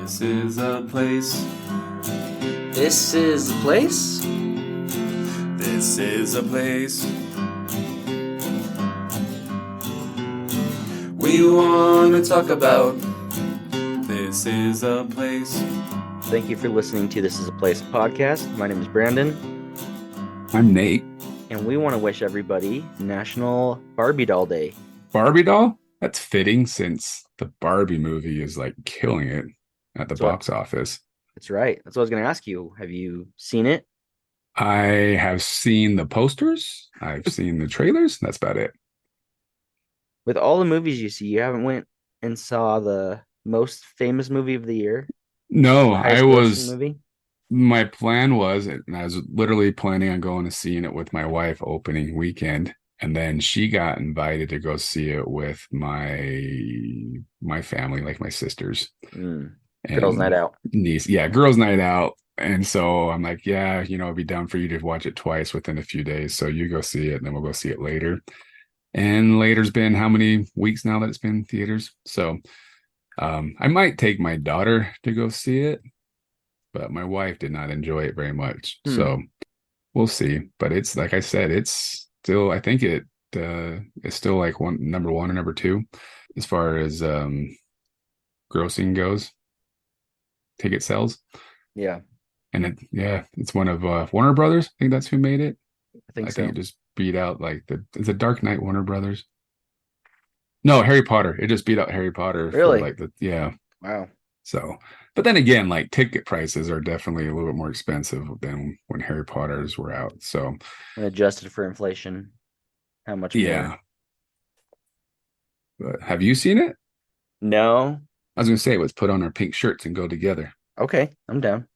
This is a place. This is the place? This is a place. We want to talk about. This is a place. Thank you for listening to This is a Place podcast. My name is Brandon. I'm Nate. And we want to wish everybody National Barbie Doll Day. Barbie doll? That's fitting since the Barbie movie is like killing it at the box office. That's right. That's what I was going to ask you. Have you seen it? I have seen the posters. I've seen the trailers. That's about it. With all the movies you see, you haven't went and saw the most famous movie of the year? No, The highest I grossing was. movie? My plan was, and I was literally planning on going to seeing it with my wife opening weekend, and then she got invited to go see it with my family, like my sisters. Girls' night out. Niece. Yeah, girls' night out. And so I'm like, yeah, it'd be down for you to watch it twice within a few days. So you go see it, and then we'll go see it later. And later's been how many weeks now that it's been in theaters? So I might take my daughter to go see it, but my wife did not enjoy it very much. So we'll see. But it's like I said, it's still, I think it's still like number one or number two as far as grossing goes, ticket sales. Yeah. And it's one of Warner Brothers. I think that's who made it. I think it just beat out like is it Dark Knight Warner Brothers? No, Harry Potter. It just beat out Harry Potter. Really? Yeah. Wow. So, but then again, like ticket prices are definitely a little bit more expensive than when Harry Potter's were out. So, and adjusted for inflation, how much more? But have you seen it? No. I was going to say, let's put on our pink shirts and go together. Okay, I'm down.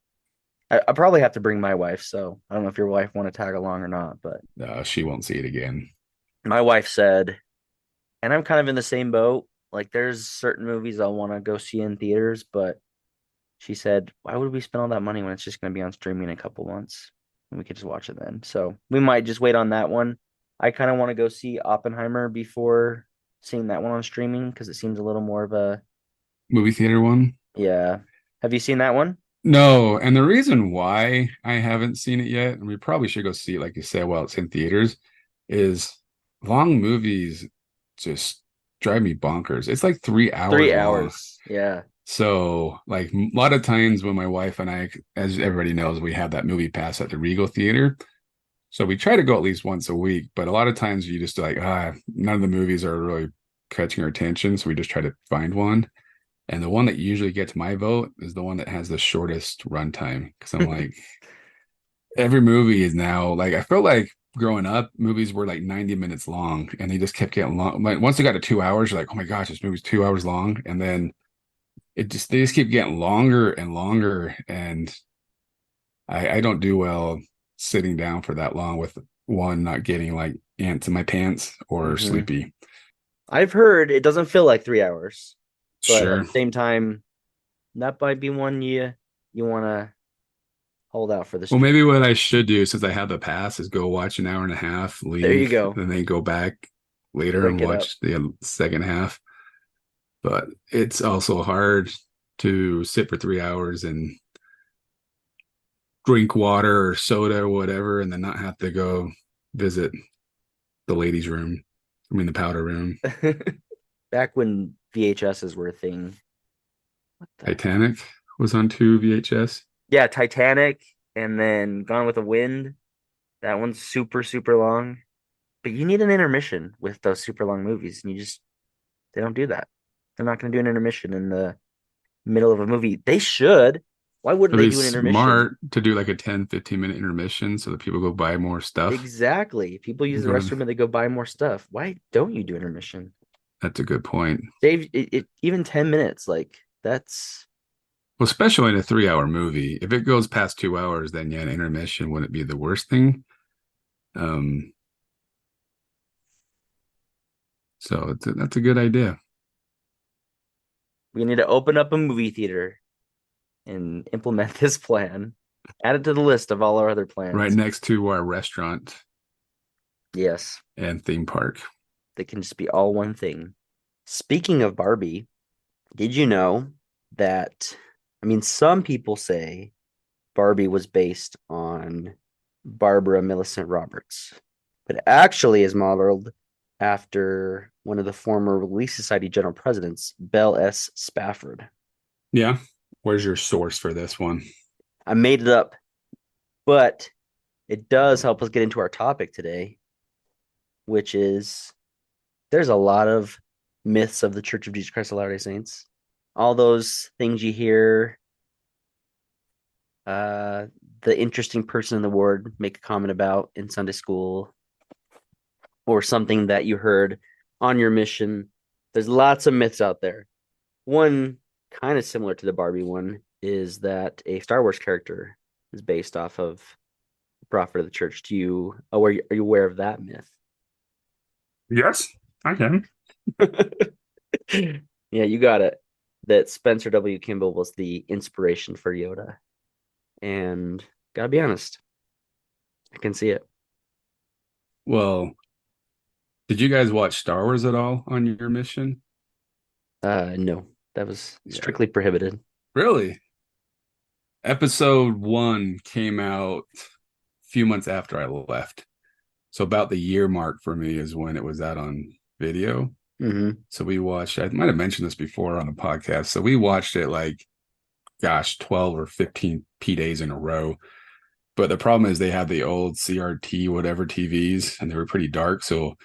I probably have to bring my wife, so I don't know if your wife want to tag along or not, but she won't see it again. My wife said, and I'm kind of in the same boat. Like, there's certain movies I'll want to go see in theaters, but she said, why would we spend all that money when it's just going to be on streaming in a couple months and we could just watch it then? So we might just wait on that one. I kind of want to go see Oppenheimer before seeing that one on streaming because it seems a little more of a movie theater one. Yeah. Have you seen that one? No, and the reason why I haven't seen it yet, and we probably should go see it, like you said, while it's in theaters, is long movies just drive me bonkers. It's like 3 hours. 3 hours. Long. Yeah. So, like a lot of times when my wife and I, as everybody knows, we have that movie pass at the Regal Theater. So we try to go at least once a week, but a lot of times you just like, none of the movies are really catching our attention. So we just try to find one. And the one that usually gets my vote is the one that has the shortest runtime. Because I'm like, every movie is now like, I felt like growing up, movies were like 90 minutes long and they just kept getting long. Like once they got to 2 hours, you're like, oh my gosh, this movie's 2 hours long. And then they just keep getting longer and longer. And I don't do well sitting down for that long with one not getting like ants in my pants or sleepy. I've heard it doesn't feel like 3 hours. But sure. At the same time, that might be one you want to hold out for this. Well, maybe what I should do, since I have the pass, is go watch an hour and a half, leave. There you go. And then go back later and watch the second half. But it's also hard to sit for 3 hours and drink water or soda or whatever, and then not have to go visit the ladies' room. I mean, the powder room. Back when VHSs were a thing. Titanic was on 2 VHS. Yeah, Titanic and then Gone with the Wind. That one's super, super long. But you need an intermission with those super long movies. And they don't do that. They're not going to do an intermission in the middle of a movie. They should. Why wouldn't they do an intermission? Smart to do like a 10, 15-minute intermission so that people go buy more stuff. Exactly. People use the restroom and they go buy more stuff. Why don't you do intermission? That's a good point. Save it even 10 minutes. Like that's well, especially in a 3-hour movie. If it goes past 2 hours, then an intermission wouldn't be the worst thing. So that's a good idea. We need to open up a movie theater and implement this plan. Add it to the list of all our other plans. Right next to our restaurant. Yes. And theme park. They can just be all one thing. Speaking of Barbie, did you know that I mean, some people say Barbie was based on Barbara Millicent Roberts, but it actually is modeled after one of the former Relief Society general presidents, Belle S. Spafford. Yeah. Where's your source for this one? I made it up, but it does help us get into our topic today, which is there's a lot of myths of the Church of Jesus Christ of Latter-day Saints. All those things you hear, the interesting person in the ward make a comment about in Sunday school, or something that you heard on your mission. There's lots of myths out there. One kind of similar to the Barbie one is that a Star Wars character is based off of the prophet of the church. Are you aware of that myth? Yes, I can. Yeah, you got it. That Spencer W. Kimball was the inspiration for Yoda. And gotta be honest, I can see it. Well, did you guys watch Star Wars at all on your mission? No, that was Yeah. strictly prohibited. Really? Episode 1 came out a few months after I left. So about the year mark for me is when it was out on video. Mm-hmm. So we watched, I might have mentioned this before on the podcast. So we watched it like, gosh, 12 or 15 P days in a row. But the problem is they had the old CRT, whatever TVs, and they were pretty dark. So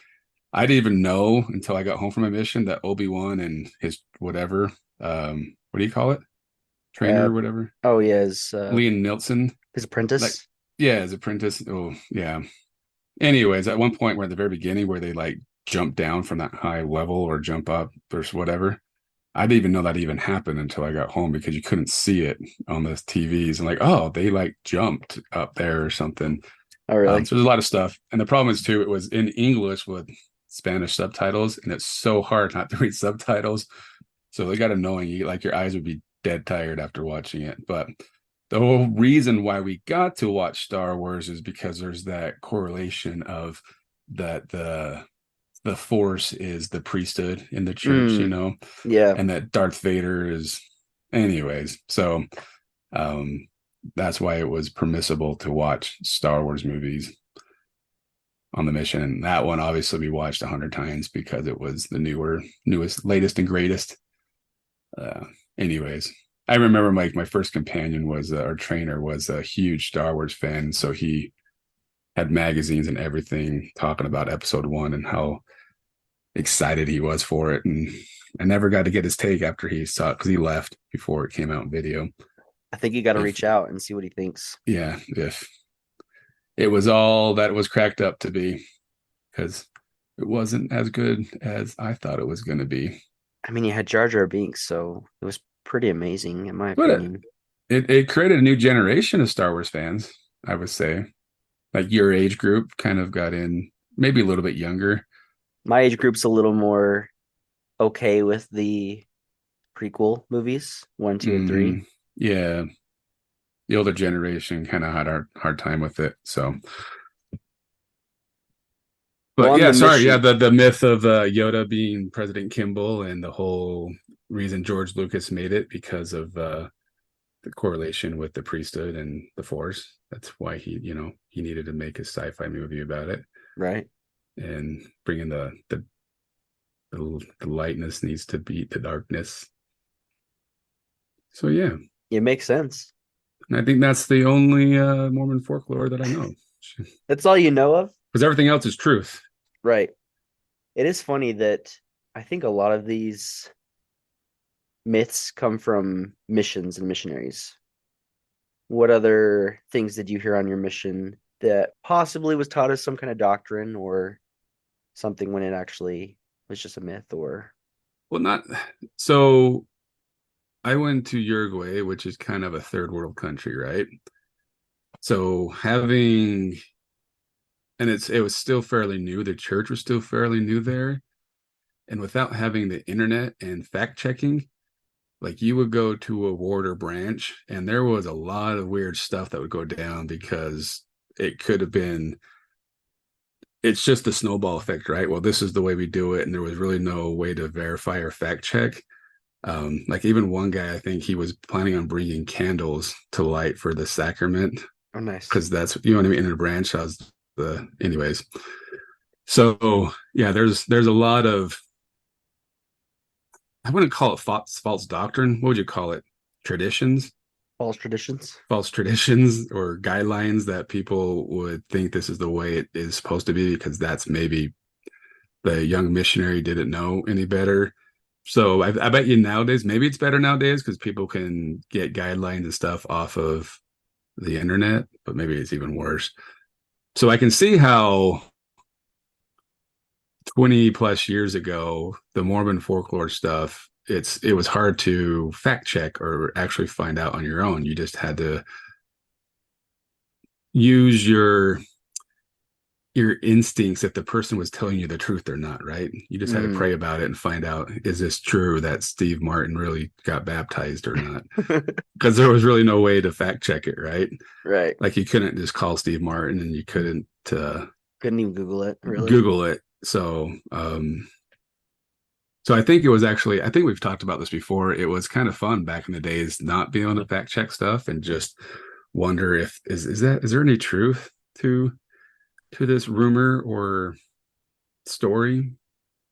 I didn't even know until I got home from my mission that Obi-Wan and his whatever, what do you call it? Trainer or whatever. Oh yeah, Liam Nielsen. his apprentice. Like, yeah, his apprentice. Oh, yeah. Anyways, at one point, where at the very beginning, where they like jump down from that high level or jump up or whatever, I didn't even know that even happened until I got home because you couldn't see it on the TVs. And like, oh, they like jumped up there or something. Oh really? So there's a lot of stuff. And the problem is too, it was in English with Spanish subtitles, and it's so hard not to read subtitles. So they got annoying. You like your eyes would be dead tired after watching it. But the whole reason why we got to watch Star Wars is because there's that correlation of that the Force is the priesthood in the church, you know, Yeah. and that Darth Vader is, anyways. So that's why it was permissible to watch Star Wars movies on the mission. And that one, obviously, we watched 100 times because it was the newest, latest, and greatest. Anyways, I remember my first companion was our trainer was a huge Star Wars fan, so he had magazines and everything talking about episode 1 and how excited he was for it. And I never got to get his take after he saw it because he left before it came out in video. I think you got to reach out and see what he thinks. Yeah, if it was all that it was cracked up to be, because it wasn't as good as I thought it was going to be. I mean, you had Jar Jar Binks, so it was pretty amazing in my opinion. It created a new generation of Star Wars fans, I would say. Like your age group kind of got in, maybe a little bit younger. My age group's a little more okay with the prequel movies, 1, 2, and 3. Yeah. The older generation kind of had a hard time with it. So, but Well, yeah, sorry. mission- Yeah, the myth of Yoda being President Kimball and the whole reason George Lucas made it because of the correlation with the priesthood and the Force. That's why he needed to make a sci-fi movie about it. Right. And bringing the lightness needs to beat the darkness. So yeah, It makes sense. and I think that's the only Mormon folklore that I know, That's all you know of? because everything else is truth. Right. It is funny that I think a lot of these myths come from missions and missionaries. What other things did you hear on your mission that possibly was taught as some kind of doctrine or something when it actually was just a myth? Or Well, not so. I went to Uruguay, which is kind of a third world country, right? So having, and it was still fairly new. The church was still fairly new there, and without having the internet and fact checking, like you would go to a ward or branch, and there was a lot of weird stuff that would go down because it could have been. It's just the snowball effect, right? Well, this is the way we do it, and there was really no way to verify or fact check. Like even one guy, I think he was planning on bringing candles to light for the sacrament Oh, nice. because that's, you know what I mean, in a branch house. Anyways. So yeah, there's a lot of, I wouldn't call it false doctrine. What would you call it? Traditions, False traditions. false traditions, or guidelines that people would think this is the way it is supposed to be because that's maybe the young missionary didn't know any better. So I bet you nowadays, maybe it's better nowadays because people can get guidelines and stuff off of the internet, but maybe it's even worse. So I can see how 20 plus years ago, the Mormon folklore stuff, it was hard to fact check or actually find out on your own. You just had to use your instincts if the person was telling you the truth or not, right? You just had to pray about it and find out, is this true that Steve Martin really got baptized or not? Because there was really no way to fact check it, right? Right. Like you couldn't just call Steve Martin and you couldn't Couldn't even Google it, really. Google it. So I think it was actually, I think we've talked about this before. It was kind of fun back in the days not being able to fact check stuff and just wonder if is there any truth to this rumor or story?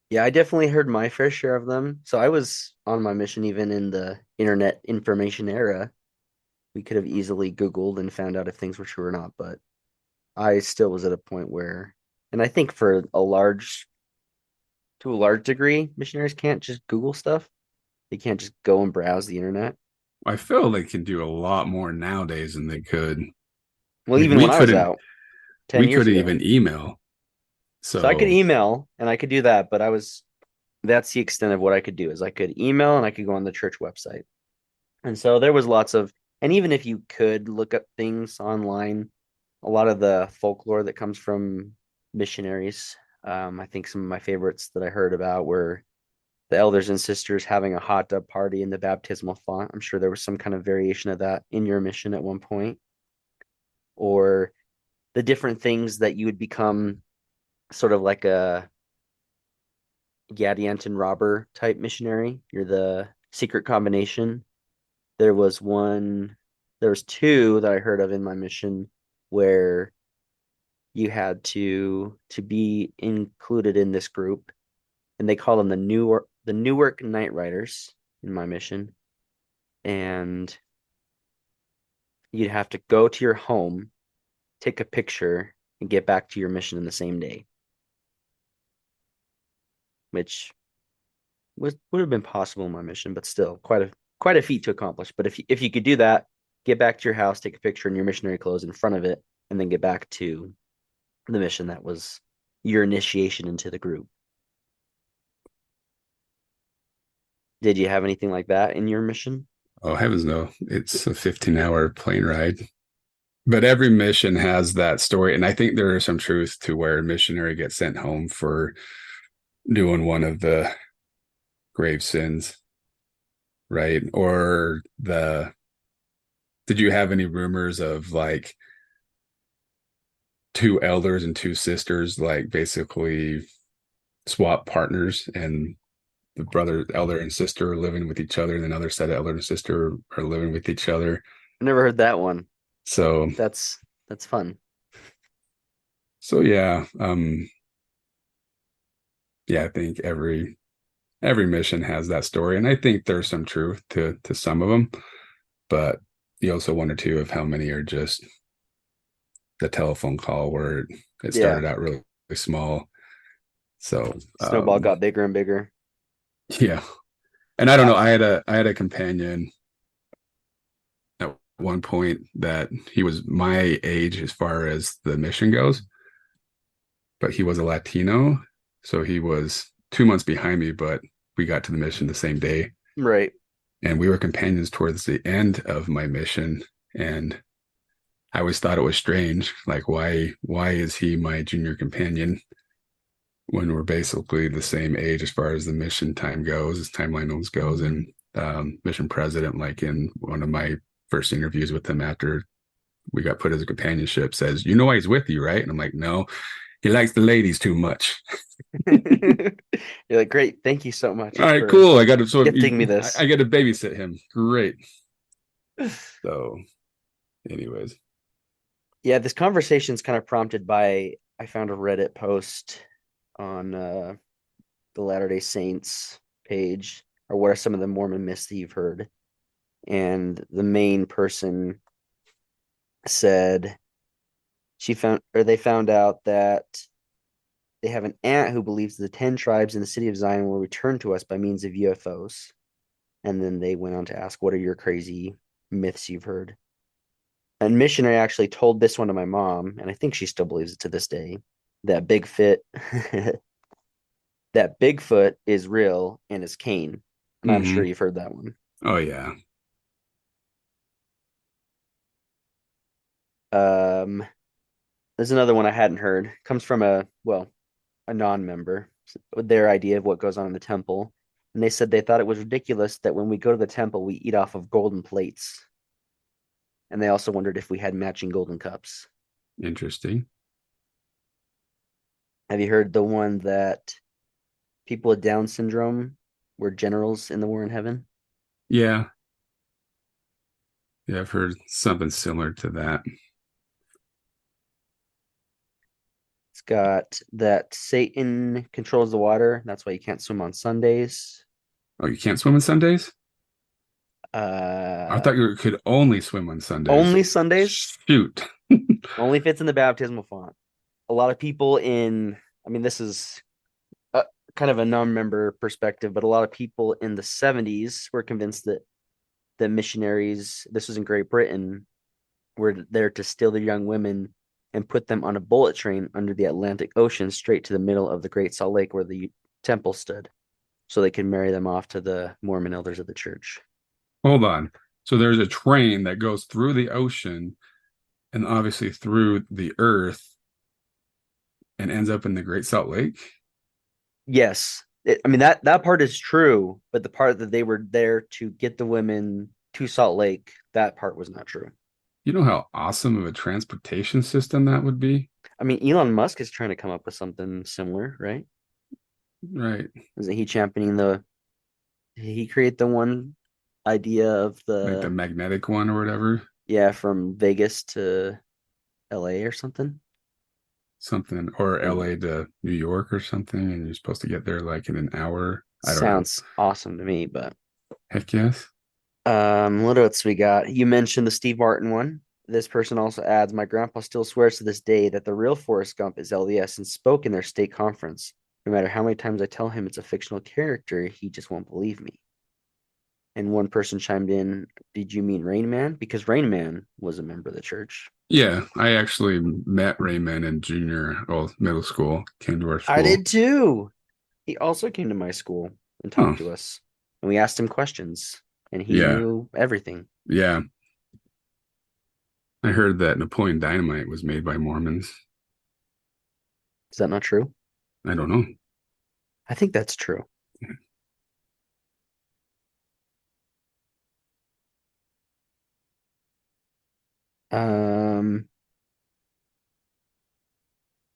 Yeah, I definitely heard my fair share of them. So I was on my mission even in the internet information era. We could have easily Googled and found out if things were true or not, but I still was at a point where, and I think to a large degree, missionaries can't just Google stuff. They can't just go and browse the internet. I feel they can do a lot more nowadays than they could. Well, Like even when I was out 10 we years couldn't ago. even email. So I could email and I could do that, but that's the extent of what I could do is I could email and I could go on the church website. And so there was and even if you could look up things online, a lot of the folklore that comes from missionaries, I think some of my favorites that I heard about were the elders and sisters having a hot tub party in the baptismal font. I'm sure there was some kind of variation of that in your mission at one point, or the different things that you would become sort of like a Gadianton robber type missionary. You're the secret combination. There was two that I heard of in my mission where you had to be included in this group, and they call them the Newark Night Riders in my mission. And you'd have to go to your home, take a picture, and get back to your mission in the same day, which would have been possible in my mission, but still quite a feat to accomplish. But if you could do that, get back to your house, take a picture in your missionary clothes in front of it, and then get back to the mission that was your initiation into the group. Did you have anything like that in your mission? Oh, heavens no. It's a 15-hour plane ride. But every mission has that story. And I think there is some truth to where a missionary gets sent home for doing one of the grave sins, right? Or did you have any rumors of like two elders and two sisters, like basically swap partners and the elder and sister are living with each other, and another set of elder and sister are living with each other? I never heard that one. So that's fun. So yeah, I think every mission has that story, and I think there's some truth to some of them, but you also wonder too of how many are just the telephone call where it started out really, really small. So snowball got bigger and bigger. Yeah, and I don't know. I had a companion at one point that he was my age as far as the mission goes, but he was a Latino, so he was 2 months behind me, but we got to the mission the same day. Right. And we were companions towards the end of my mission. And I always thought it was strange. Like, why is he my junior companion when we're basically the same age as far as the mission time goes, as timeline goes? And mission president, like in one of my first interviews with him after we got put as a companionship, says, "You know why he's with you, right?" And I'm like, "No." He likes the ladies too much. You're like, great, thank you so much All right, for cool. I got to gifting me this. I got to babysit him. Great. So, anyways, Yeah, this conversation's kind of prompted by I found a Reddit post on the Latter-day Saints page, or what are some of the Mormon myths that you've heard? And the main person said they found out that they have an aunt who believes the 10 tribes in the city of Zion will return to us by means of UFOs. And then they went on to ask, what are your crazy myths you've heard? And missionary actually told this one to my mom, and I think she still believes it to this day, that that Bigfoot is real and is Cain. And I'm sure you've heard that one. oh yeah. There's another one I hadn't heard. Comes from a non-member. Their idea of what goes on in the temple, and they said they thought it was ridiculous that when we go to the temple, we eat off of golden plates. And they also wondered if we had matching golden cups. Interesting. Have you heard the one that people with Down syndrome were generals in the war in heaven? Yeah. Yeah, I've heard something similar to that. It's got that Satan controls the water. That's why you can't swim on Sundays. Oh, you can't swim on Sundays? I thought you could only swim on Sundays. Only Sundays? Shoot. Only if it's in the baptismal font. A lot of people this is kind of a non-member perspective, but a lot of people in the 70s were convinced that the missionaries, this was in Great Britain, were there to steal the young women and put them on a bullet train under the Atlantic Ocean straight to the middle of the Great Salt Lake where the temple stood, so they could marry them off to the Mormon elders of the church. Hold on. So there's a train that goes through the ocean and obviously through the earth and ends up in the Great Salt Lake? Yes. That part is true, but the part that they were there to get the women to Salt Lake, that part was not true. You know how awesome of a transportation system that would be? Elon Musk is trying to come up with something similar, right? Right. Isn't he championing he created the one idea of Like the magnetic one or whatever? Yeah, from Vegas to LA or something. Something, or LA to New York or something, and you're supposed to get there like in an hour. I don't know. Sounds awesome to me, but Heck yes. what else we got? You mentioned the Steve Martin one. This person also adds, my grandpa still swears to this day that the real Forrest Gump is LDS and spoke in their state conference. No matter how many times I tell him it's a fictional character, he just won't believe me. And one person chimed in, did you mean Rain Man? Because Rain Man was a member of the church. Yeah, I actually met Raymond in middle school, came to our school. I did too. He also came to my school and talked to us. And we asked him questions. And he knew everything. Yeah. I heard that Napoleon Dynamite was made by Mormons. Is that not true? I don't know. I think that's true.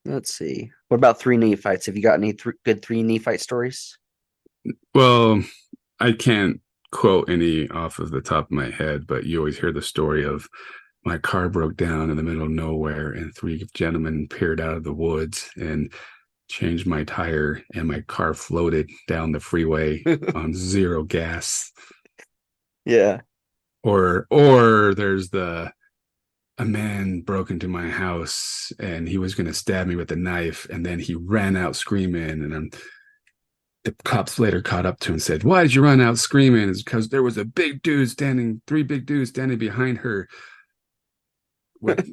Let's see. What about three Nephites? Have you got any good three Nephite stories? Well, I can't quote any off of the top of my head, but you always hear the story of my car broke down in the middle of nowhere and three gentlemen appeared out of the woods and changed my tire and my car floated down the freeway on zero gas. Yeah. Or there's a man broke into my house and he was going to stab me with a knife and then he ran out screaming and the cops later caught up to him and said, why did you run out screaming? It's because there was three big dudes standing behind her. What?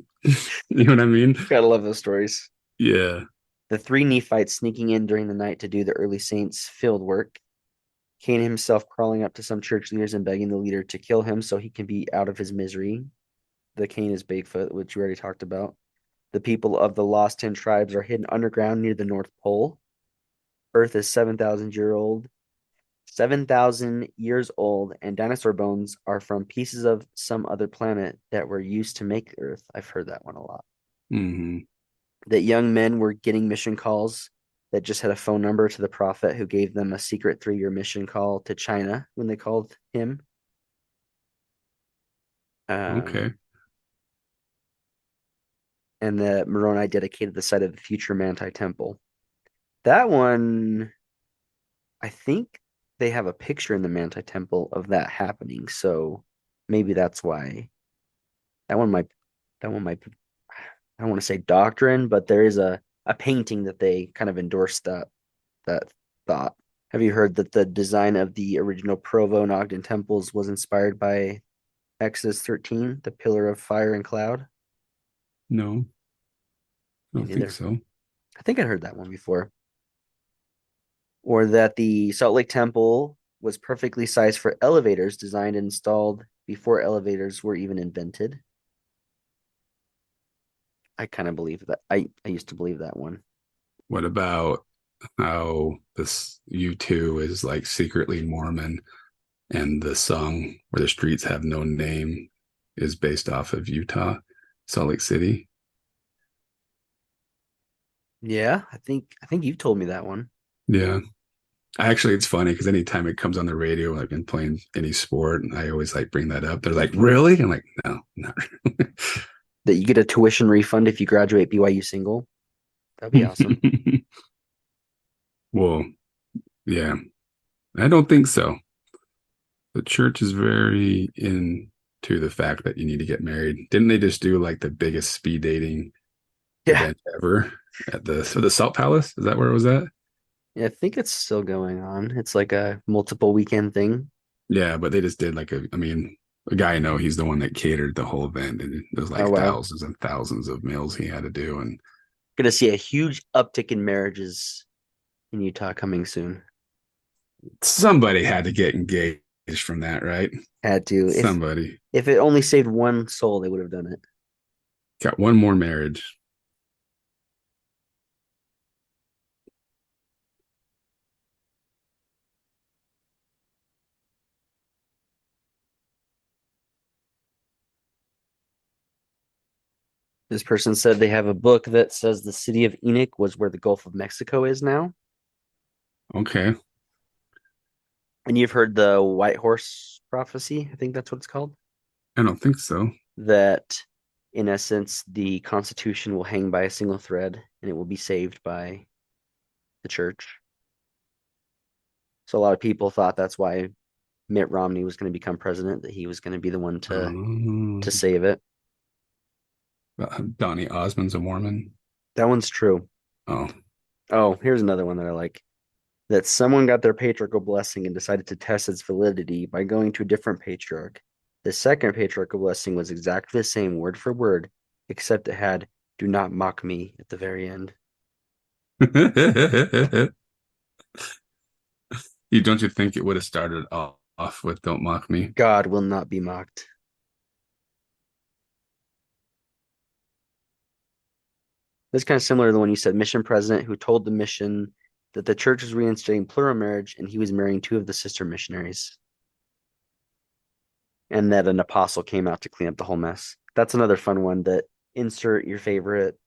You know what I mean? Gotta love those stories. Yeah. The three Nephites sneaking in during the night to do the early saints' field work. Cain himself crawling up to some church leaders and begging the leader to kill him so he can be out of his misery. The Cain is Bigfoot, which we already talked about. The people of the lost 10 tribes are hidden underground near the North Pole. Earth is 7,000 years old, and dinosaur bones are from pieces of some other planet that were used to make Earth. I've heard that one a lot. Mm-hmm. that young men were getting mission calls that just had a phone number to the prophet who gave them a secret 3-year mission call to China when they called him. Um, Okay. and that Moroni dedicated the site of the future Manti temple. That one, I think they have a picture in the Manti temple of that happening. So maybe that's why that one might, that one might, I don't want to say doctrine, but there is a painting that they kind of endorsed that thought. Have you heard that the design of the original Provo and Ogden temples was inspired by Exodus 13, the pillar of fire and cloud? No, I Me don't think neither. so. I think I heard that one before. Or that the Salt Lake Temple was perfectly sized for elevators designed and installed before elevators were even invented. I kind of believe that. I used to believe that one. What about how this U2 is like secretly Mormon and the song Where the Streets Have No Name is based off of Utah, Salt Lake City? Yeah, I think you've told me that one. Yeah. Actually, it's funny because anytime it comes on the radio, like in playing any sport, I always like bring that up. They're like, really? I'm like, no, not That you get a tuition refund if you graduate BYU single. That'd be awesome. really. Well, yeah, I don't think so. The church is very into the fact that you need to get married. Didn't they just do like the biggest speed dating Yeah. event ever at the Salt Palace? Is that where it was at? Yeah, I think it's still going on. It's like a multiple weekend thing. Yeah, but they just did like I mean, a guy I know, he's the one that catered the whole event, and there's Oh like wow. thousands and thousands of meals he had to do, and Gonna see a huge uptick in marriages in Utah coming soon. somebody had to get engaged from that, right? Had to. Somebody If it only saved one soul, they would have done it. got one more marriage. This person said they have a book that says the city of Enoch was where the Gulf of Mexico is now. Okay, And you've heard the White Horse prophecy. I think that's what it's called. I don't think so. That in essence, the Constitution will hang by a single thread and it will be saved by the church. So a lot of people thought that's why Mitt Romney was going to become president, that he was going to be the one to Um, save it. Donny Osmond's a Mormon. That one's true. Oh, Oh, here's another one that I like. That someone got their patriarchal blessing and decided to test its validity by going to a different patriarch. The second patriarchal blessing was exactly the same word for word, except it had "do not mock me" at the very end. you don't you think it would have started off with "Don't mock me"? God will not be mocked. This kind of similar to the one you said, mission president who told the mission that the church was reinstating plural marriage and he was marrying two of the sister missionaries. And that an apostle came out to clean up the whole mess. That's another fun one that insert your favorite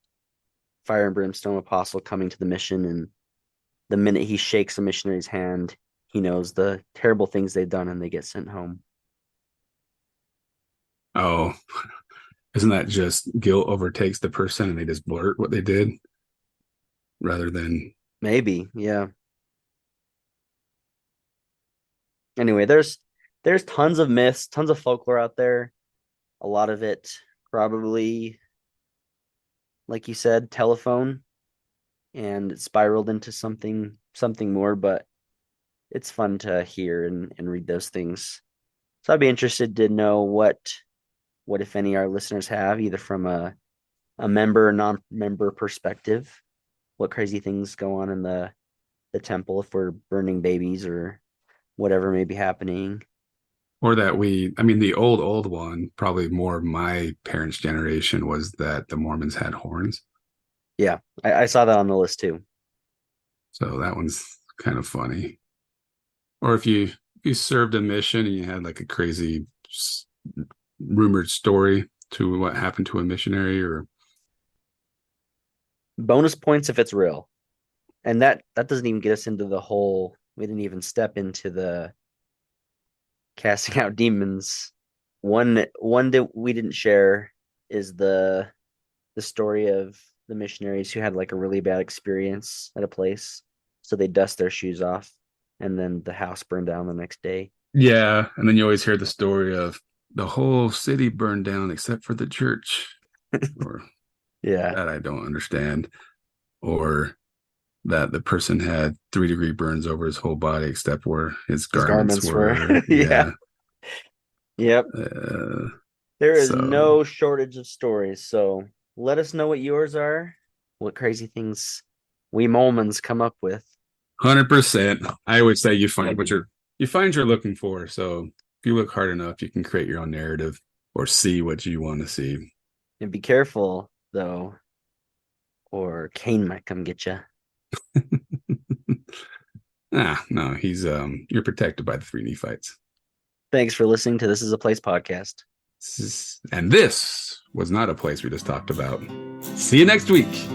fire and brimstone apostle coming to the mission, and the minute he shakes a missionary's hand, he knows the terrible things they've done and they get sent home. Oh, isn't that just guilt overtakes the person and they just blurt what they did rather than Maybe, yeah. Anyway, there's tons of myths, tons of folklore out there. A lot of it probably, like you said, telephone, and it spiraled into something more, but it's fun to hear and read those things. So I'd be interested to know what if any our listeners have, either from a member or non-member perspective, what crazy things go on in the temple, if we're burning babies or whatever may be happening. or that I mean, the old one, probably more of my parents' generation, was that the Mormons had horns. Yeah, I saw that on the list too. So that one's kind of funny. Or if you served a mission and you had like a crazy rumored story to what happened to a missionary, or Bonus points if it's real. And that doesn't even get us into the whole, we didn't even step into the casting out demons. One that we didn't share is the story of the missionaries who had like a really bad experience at a place. So they dust their shoes off and then the house burned down the next day. Yeah, and then you always hear the story of the whole city burned down except for the church, or Yeah. that I don't understand, or that the person had 3-degree burns over his whole body except where his garments were. Yeah. Yep. There is So no shortage of stories. So let us know what yours are, what crazy things we Mormons come up with. 100%. I always say you find what you're looking for. So if you look hard enough, you can create your own narrative or see what you want to see. And be careful though, or Cain might come get you. No, he's you're protected by the 3 Nephites. Thanks for listening to This Is a Place podcast. And this was not a place we just talked about. See you next week.